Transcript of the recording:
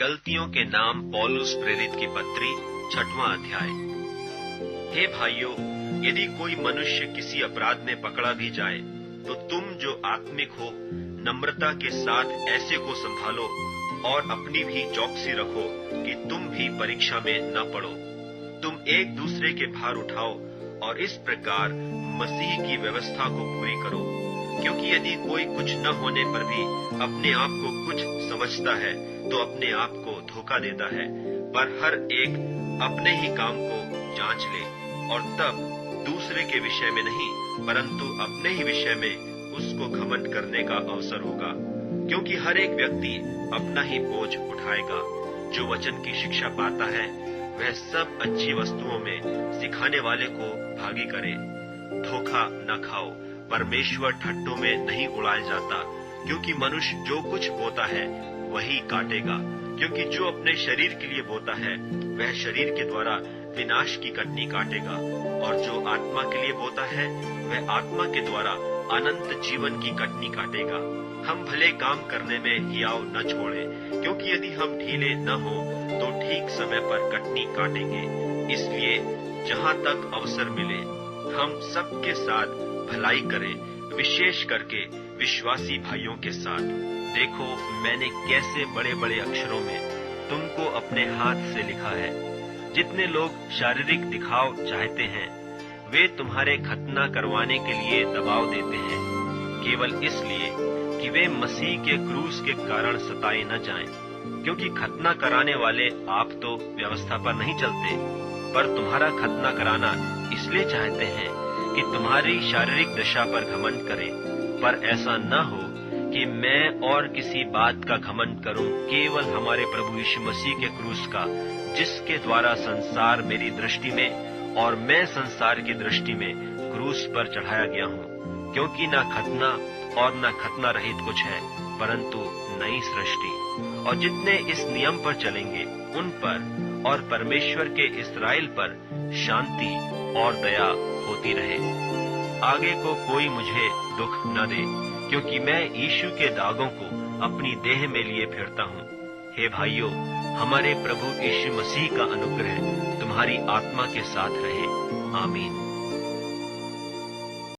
गलतियों के नाम पौलुस प्रेरित की पत्री 6वां अध्याय। हे भाइयों, यदि कोई मनुष्य किसी अपराध में पकड़ा भी जाए तो तुम जो आत्मिक हो नम्रता के साथ ऐसे को संभालो और अपनी भी चौकसी रखो कि तुम भी परीक्षा में न पड़ो। तुम एक दूसरे के भार उठाओ और इस प्रकार मसीह की व्यवस्था को पूरी करो। क्योंकि यदि कोई कुछ न होने पर भी अपने आप को कुछ समझता है तो अपने आप को धोखा देता है। पर हर एक अपने ही काम को जांच ले और तब दूसरे के विषय में नहीं परंतु अपने ही विषय में उसको घमंड करने का अवसर होगा। क्योंकि हर एक व्यक्ति अपना ही बोझ उठाएगा। जो वचन की शिक्षा पाता है वह सब अच्छी वस्तुओं में सिखाने वाले को भागी करे। धोखा न खाओ, परमेश्वर ठट्टों में नहीं उड़ाया जाता। क्योंकि मनुष्य जो कुछ बोता है वही काटेगा। क्योंकि जो अपने शरीर के लिए बोता है वह शरीर के द्वारा विनाश की कटनी काटेगा, और जो आत्मा के लिए बोता है वह आत्मा के द्वारा अनंत जीवन की कटनी काटेगा। हम भले काम करने में हियाव न छोड़ें, क्योंकि यदि हम ढीले न हो तो ठीक समय पर कटनी काटेंगे। इसलिए जहाँ तक अवसर मिले हम सबके साथ भलाई करें, विशेष करके विश्वासी भाइयों के साथ। देखो, मैंने कैसे बड़े बड़े अक्षरों में तुमको अपने हाथ से लिखा है। जितने लोग शारीरिक दिखाव चाहते हैं वे तुम्हारे खतना करवाने के लिए दबाव देते हैं, केवल इसलिए कि वे मसीह के क्रूस के कारण सताए न जाएं। क्योंकि खतना कराने वाले आप तो व्यवस्था पर नहीं चलते, पर तुम्हारा खतना कराना इसलिए चाहते हैं कि तुम्हारी शारीरिक दशा पर घमंड करें। पर ऐसा न हो कि मैं और किसी बात का घमंड करूं, केवल हमारे प्रभु यीशु मसीह के क्रूस का, जिसके द्वारा संसार मेरी दृष्टि में और मैं संसार की दृष्टि में क्रूस पर चढ़ाया गया हूं। क्योंकि न खतना और न खतना रहित कुछ है परंतु नई सृष्टि। और जितने इस नियम पर चलेंगे उन पर और परमेश्वर के इस्राएल पर शांति और दया होती रहे। आगे को कोई मुझे दुख न दे, क्योंकि मैं यीशु के दागों को अपनी देह में लिए फिरता हूँ। हे भाइयों, हमारे प्रभु यीशु मसीह का अनुग्रह तुम्हारी आत्मा के साथ रहे। आमीन।